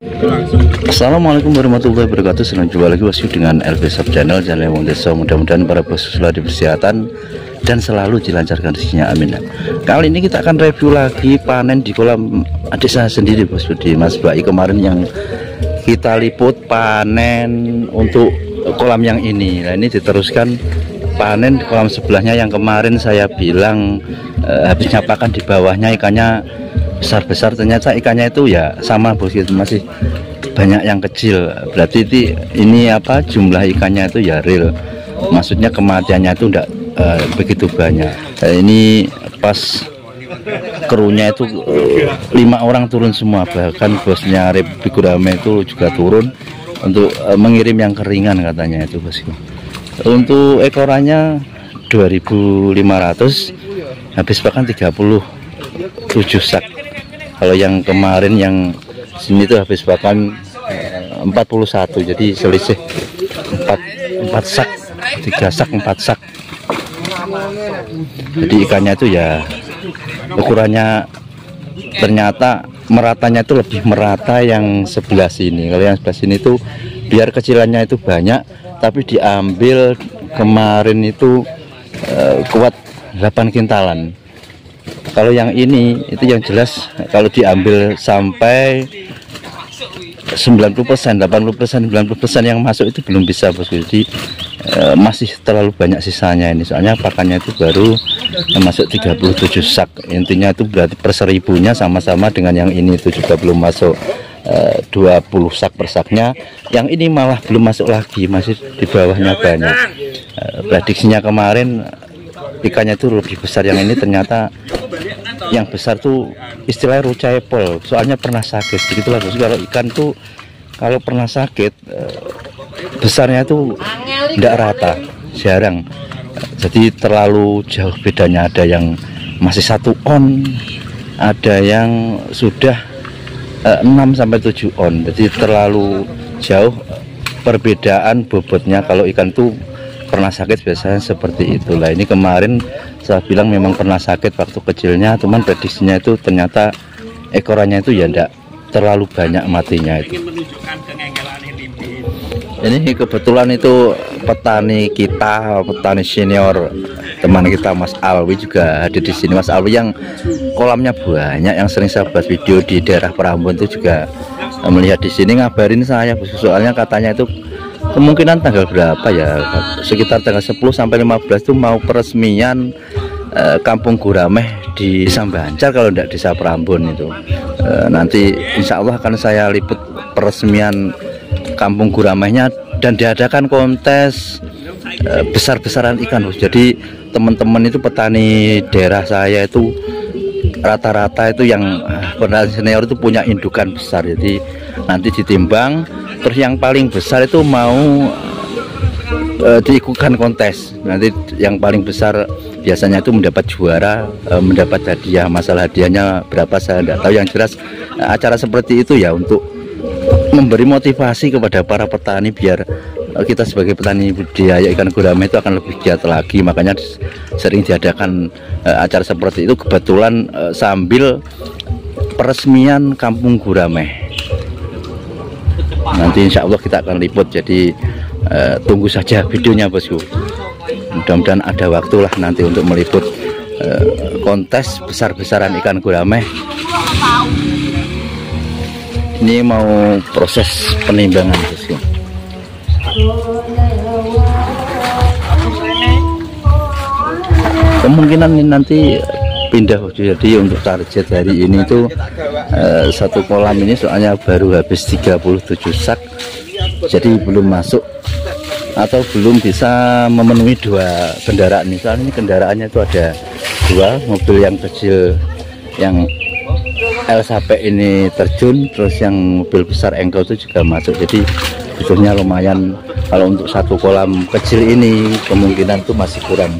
Assalamualaikum warahmatullahi wabarakatuh. Senang jumpa lagi bosku dengan LV Shop Channel Jalan Wong Desa. Mudah-mudahan para bosku selalu kesehatan dan selalu dilancarkan rezekinya, amin. Kali ini kita akan review lagi panen di kolam adik saya sendiri bosku, di Mas Bayi kemarin yang kita liput panen untuk kolam yang ini. Nah ini diteruskan panen di kolam sebelahnya yang kemarin saya bilang habisnya pakan di bawahnya ikannya besar-besar, ternyata ikannya itu ya sama bos, itu masih banyak yang kecil. Berarti ini apa, jumlah ikannya itu ya real, maksudnya kematiannya itu enggak begitu banyak. Ini pas krunya itu 5 orang turun semua, bahkan bosnya Republik Gurame itu juga turun untuk mengirim yang keringan katanya itu bosku. Untuk ekorannya 2.500, habis pakan 37 sak. Kalau yang kemarin yang sini tuh habis pakan 41, jadi selisih 4 sak, 3 sak, 4 sak. Jadi ikannya itu ya ukurannya ternyata meratanya itu lebih merata yang sebelah sini. Kalau yang sebelah sini tuh biar kecilannya itu banyak, tapi diambil kemarin itu kuat 8 kintalan. Kalau yang ini itu yang jelas kalau diambil sampai 90%, 80%, 90% yang masuk itu belum bisa bosku. Jadi masih terlalu banyak sisanya ini, soalnya pakannya itu baru masuk 37 sak. Intinya itu berarti per 1000-nya sama-sama dengan yang ini itu juga belum masuk 20 sak per saknya. Yang ini malah belum masuk lagi, masih di bawahnya banyak. Prediksinya kemarin ikannya itu lebih besar, yang ini ternyata yang besar tuh istilahnya rucaepol, soalnya pernah sakit. Begitulah bos, kalau ikan tuh kalau pernah sakit besarnya tuh tidak rata, jarang. Jadi terlalu jauh bedanya, ada yang masih 1 on, ada yang sudah 6-7 on. Jadi terlalu jauh perbedaan bobotnya. Kalau ikan tuh pernah sakit biasanya seperti itulah. Ini kemarin saya bilang memang pernah sakit waktu kecilnya, cuman prediksinya itu ternyata ekorannya itu ya enggak terlalu banyak matinya itu. Ini kebetulan itu petani kita, petani senior teman kita Mas Alwi juga hadir di sini. Mas Alwi yang kolamnya banyak, yang sering saya buat video di daerah Prambon itu juga melihat di sini, ngabarin saya soalnya katanya itu kemungkinan tanggal berapa ya, sekitar tanggal 10 sampai 15 itu mau peresmian Kampung Gurameh di Desa Banjar, kalau tidak Desa Prambon itu. Nanti insya Allah akan saya liput peresmian Kampung Guramehnya, dan diadakan kontes besar-besaran ikan. Jadi teman-teman itu petani daerah saya itu rata-rata itu yang petani senior itu punya indukan besar. Jadi nanti ditimbang, terus yang paling besar itu mau diikutkan kontes. Nanti yang paling besar biasanya itu mendapat juara, mendapat hadiah. Masalah hadiahnya berapa saya tidak tahu. Yang jelas acara seperti itu ya untuk memberi motivasi kepada para petani, biar kita sebagai petani budidaya ikan gurame itu akan lebih giat lagi. Makanya sering diadakan acara seperti itu. Kebetulan sambil peresmian Kampung Gurameh. Nanti insya Allah kita akan liput, jadi tunggu saja videonya bosku. Mudah-mudahan ada waktu lah nanti untuk meliput kontes besar-besaran ikan gurame. Ini mau proses penimbangan bosku. Kemungkinan ini nanti pindah bosku. Jadi untuk target hari ini itu satu kolam ini soalnya baru habis 37 sak, jadi belum masuk atau belum bisa memenuhi 2 kendaraan. Misalnya ini kendaraannya itu ada 2 mobil, yang kecil yang L sampai ini terjun, terus yang mobil besar engkel itu juga masuk. Jadi butuhnya lumayan. Kalau untuk satu kolam kecil ini kemungkinan itu masih kurang.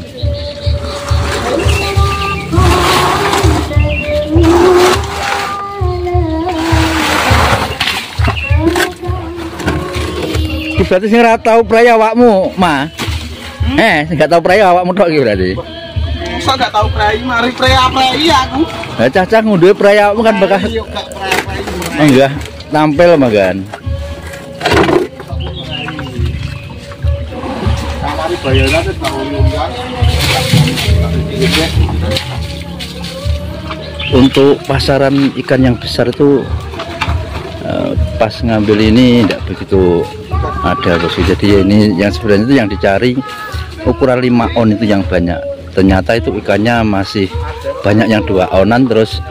Berarti sing ora tau prai awakmu, Ma. Enggak tahu prai awakmu tok iki berarti. Masa enggak tahu prai, mari prai aku. Lah cacah ngunduhe prai awakmu kan bekas. Enggak. tampil magan. Untuk pasaran ikan yang besar itu pas ngambil ini tidak begitu ada bosku. Jadi ini yang sebenarnya itu yang dicari ukuran 5 on itu yang banyak. Ternyata itu ikannya masih banyak yang 2 onan, terus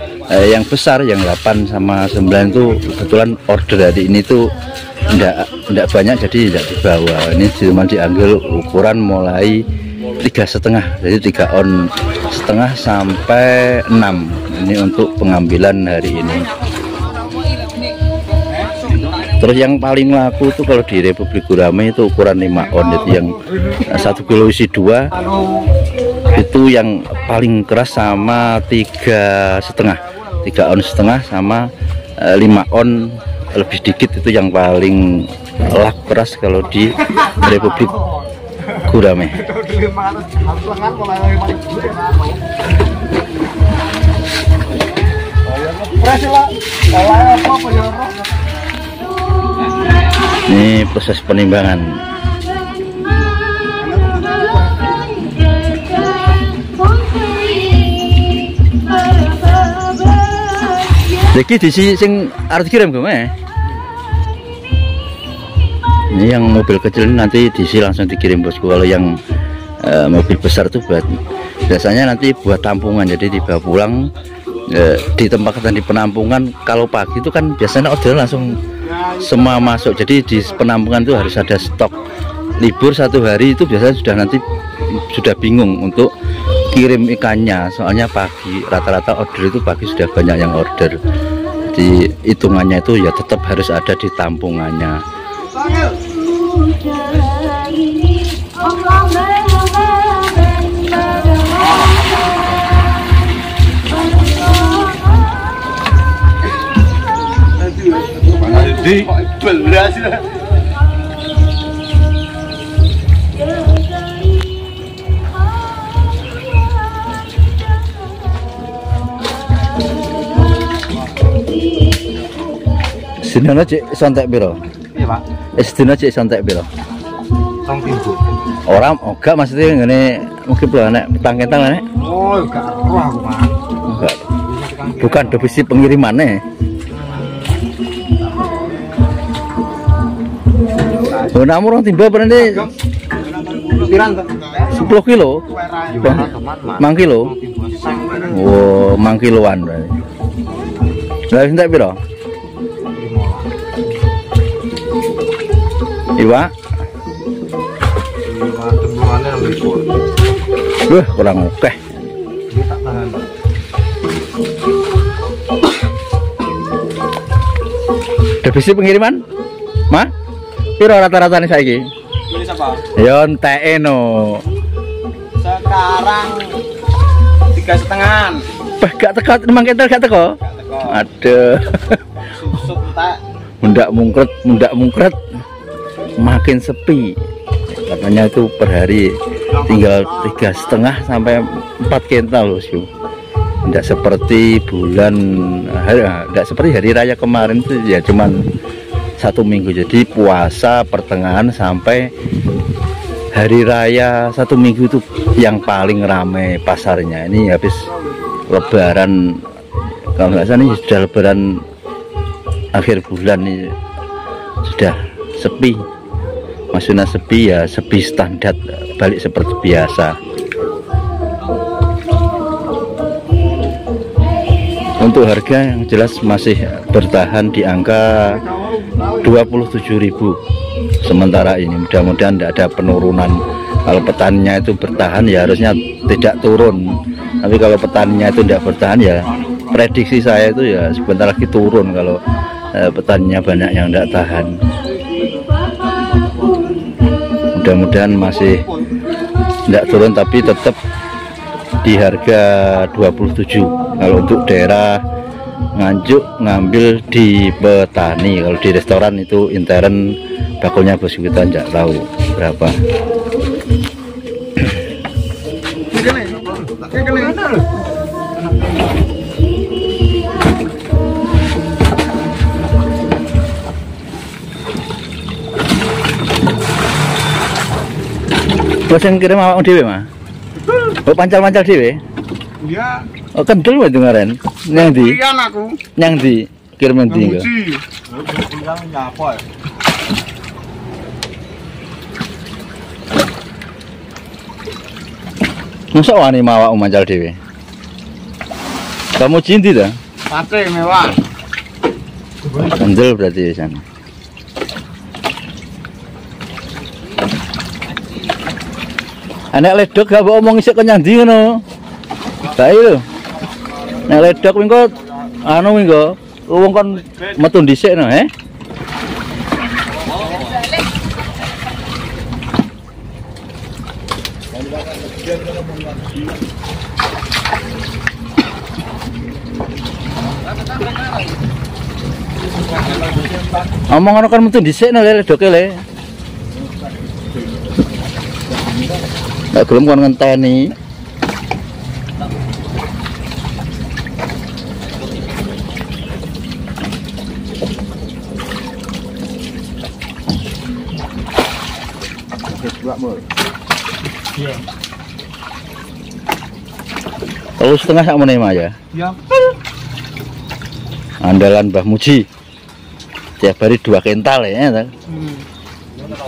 yang besar yang 8 sama 9 itu kebetulan order hari ini tuh tidak banyak, jadi tidak dibawa. Ini cuma diambil ukuran mulai 3,5, jadi 3 on setengah sampai 6. Ini untuk pengambilan hari ini. Terus yang paling laku itu kalau di Republik Gurame itu ukuran 5 on, itu yang 1 kilo isi 2 itu yang paling keras, sama 3,5, 3 on setengah sama 5 on lebih dikit, itu yang paling laku keras kalau di Republik Gurame. Ini proses penimbangan. Jadi di sing arep kirim gue. Ini yang mobil kecil ini nanti diisi langsung dikirim bosku. Kalau yang mobil besar tuh biasanya nanti buat tampungan, jadi dibawa pulang ditempatkan di penampungan. Kalau pagi itu kan biasanya order langsung semua masuk, jadi di penampungan itu harus ada stok. Libur 1 hari itu biasanya sudah bingung untuk kirim ikannya, soalnya pagi rata-rata order itu pagi sudah banyak yang order. Di hitungannya itu ya tetap harus ada di tampungannya. Sedina cek sontek piro? Iya, Pak. Sedina cek sontek piro? Tong pintu. Orang enggak maksudnya ngene mungkin belum nek petang-ketang nek. Oh, enggak roh aku, Pak. Enggak. Bukan divisi pengirimannya. Oh, namun orang timba pernah deh. Piran to? 10 kilo. Mang kilo. Oh, mang kiloan berarti. Lah entek piro? Iwa? Kurang oke. Divisi pengiriman? Mah? Piro rata-rata nih saiki? Ini siapa? Ya enteke no. Sekarang 3,5. Bah gak teko, memang kental gak teko? Gak teko. Aduh. Susut tak. Mundak mungkret. Makin sepi. Katanya itu per hari tinggal 3,5 sampai 4 kental loh sih. Tidak seperti tidak seperti hari raya kemarin itu ya cuman 1 minggu. Jadi puasa pertengahan sampai hari raya 1 minggu itu yang paling ramai pasarnya. Ini habis lebaran, kalau nggak salah ini sudah lebaran akhir bulan ini sudah sepi. Maksudnya sepi ya sepi standar, balik seperti biasa. Untuk harga yang jelas masih bertahan di angka 27.000 sementara ini. Mudah-mudahan tidak ada penurunan. Kalau petaninya itu bertahan ya harusnya tidak turun, tapi kalau petaninya itu tidak bertahan ya prediksi saya itu ya sebentar lagi turun kalau petaninya banyak yang tidak tahan. Mudah-mudahan masih tidak turun tapi tetap di harga 27. Kalau untuk daerah Nganjuk ngambil di petani, kalau di restoran itu intern bakulnya bos kita nggak tahu berapa. Bos yang kirim awakmu dhewe mah. Oh pancal-pancal dhewe. Iya. Oh kendel wae ngaren. Nang ndi? Pian aku. Nang ndi? Kirim nang ndi kok? Pian nyapa ya. Masa wani mawakmu mancal dhewe? Kamu cinti dah? Pate mewah. Kendel berarti di sana. Anak ledok gak mau omong isik kenyang ndi ngono. Bae lho. Nek ledok mingko anu mingko wong kon metu dhisik no, Omong ngono kan metu dhisik no ledoke le. Nek gelem kon ngenteni. Iya. 3,5 sak meneh mah ya. Ya. Andalan Mbah Muji. Tiap hari 2 kental ya.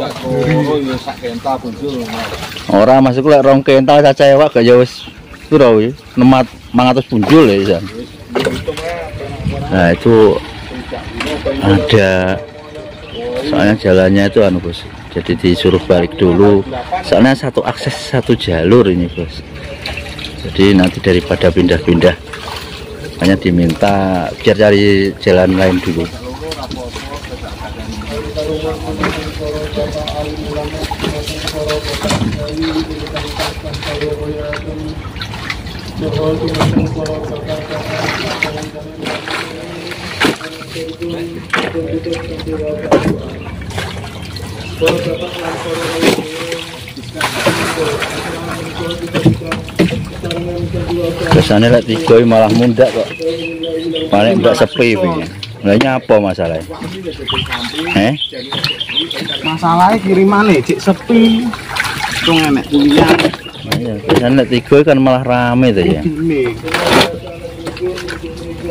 Oh, ya sak kental punjul. Ora masuk lek 2 kental caca ewak gak ya wis pira kuwi? 500 punjul ya Isan. Nah, itu ada soalnya jalannya itu anu Bos. Jadi disuruh balik dulu. Soalnya satu akses satu jalur ini Bos. Jadi nanti daripada pindah-pindah hanya diminta biar cari jalan lain dulu. Kesannya lek tiga malah mundak kok. Paling enggak sepi ini. Lah apa masalahnya? Masalahnya kirimane cek sepi. Tung enek kuliah. Iya, kesannya lek tiga kan malah rame tuh ya.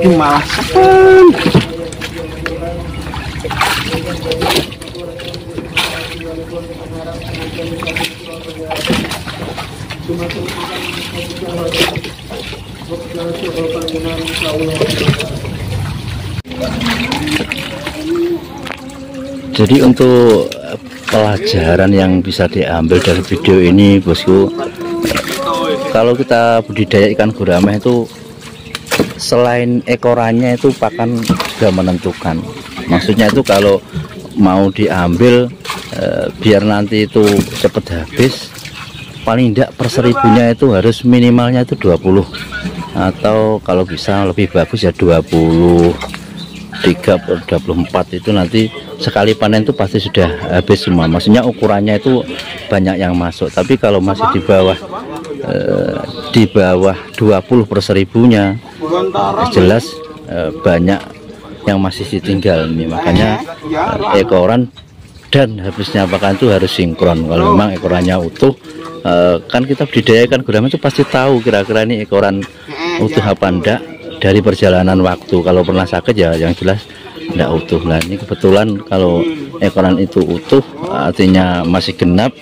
Ini malah sepi. Jadi untuk pelajaran yang bisa diambil dari video ini Bosku, kalau kita budidaya ikan gurame itu selain ekorannya itu pakan juga menentukan. Maksudnya itu kalau mau diambil biar nanti itu cepat habis, paling tidak per 1000-nya itu harus minimalnya itu 20, atau kalau bisa lebih bagus ya 20, 24 itu nanti sekali panen itu pasti sudah habis semua. Maksudnya ukurannya itu banyak yang masuk. Tapi kalau masih di bawah 20 per 1000-nya jelas banyak yang masih ditinggal nih. Makanya ekoran dan habisnya pakan itu harus sinkron. Kalau memang ekorannya utuh, kan kita budidayakan gurame itu pasti tahu kira-kira ini ekoran utuh apa enggak dari perjalanan waktu. Kalau pernah sakit ya yang jelas enggak utuh. Nah ini kebetulan kalau ekoran itu utuh artinya masih genap,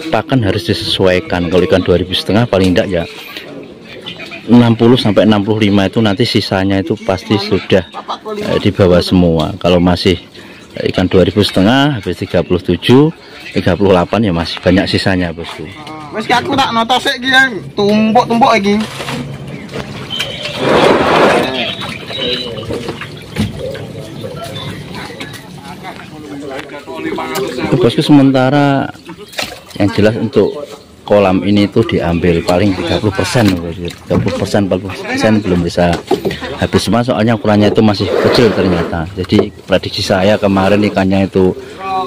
pakan harus disesuaikan. Kalau ikan 2.500 paling enggak ya 60 sampai 65 itu nanti sisanya itu pasti sudah dibawa semua. Kalau masih ikan 2.500 habis 37, 38 ya masih banyak sisanya Bosku. Wes aku tak notos iki tumpuk-tumpuk iki. Bosku, sementara yang jelas untuk kolam ini tuh diambil paling 30%, 30%, 40% belum bisa habis semua, soalnya ukurannya itu masih kecil ternyata. Jadi prediksi saya kemarin ikannya itu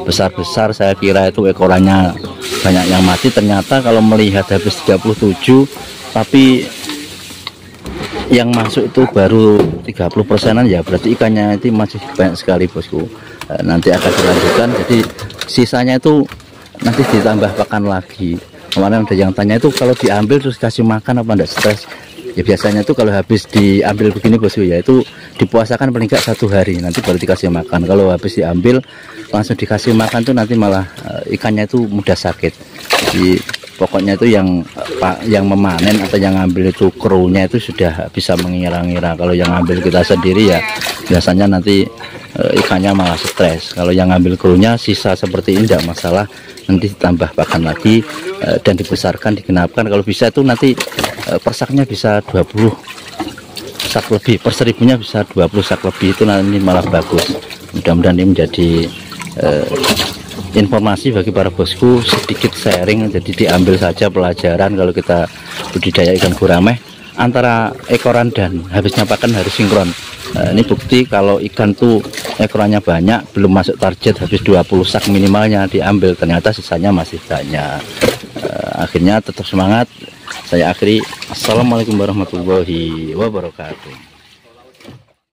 besar-besar, saya kira itu ekorannya banyak yang mati. Ternyata kalau melihat habis 37, tapi yang masuk itu baru 30%-an, ya berarti ikannya itu masih banyak sekali Bosku. Nanti akan dilanjutkan. Jadi sisanya itu nanti ditambah pakan lagi. Kemarin ada yang tanya itu kalau diambil terus kasih makan apa enggak stres? Ya biasanya tuh kalau habis diambil begini bosku ya itu dipuasakan paling enggak 1 hari, nanti baru dikasih makan. Kalau habis diambil langsung dikasih makan tuh nanti malah ikannya itu mudah sakit. Jadi pokoknya itu yang memanen atau yang ngambil itu krunya itu sudah bisa mengira-ngira. Kalau yang ngambil kita sendiri ya biasanya nanti ikannya malah stres. Kalau yang ngambil krunya sisa seperti ini tidak masalah, nanti ditambah pakan lagi dan dibesarkan, digenapkan. Kalau bisa itu nanti persaknya bisa 20 sak lebih, per 1000-nya bisa 20 sak lebih, itu nanti malah bagus. Mudah-mudahan ini menjadi informasi bagi para bosku, sedikit sharing, jadi diambil saja pelajaran kalau kita budidaya ikan gurame. Antara ekoran dan habisnya pakan harus sinkron. Ini bukti kalau ikan tuh ekorannya banyak, belum masuk target, habis 20 sak minimalnya diambil, ternyata sisanya masih banyak. Akhirnya tetap semangat. Saya akhiri, assalamualaikum warahmatullahi wabarakatuh.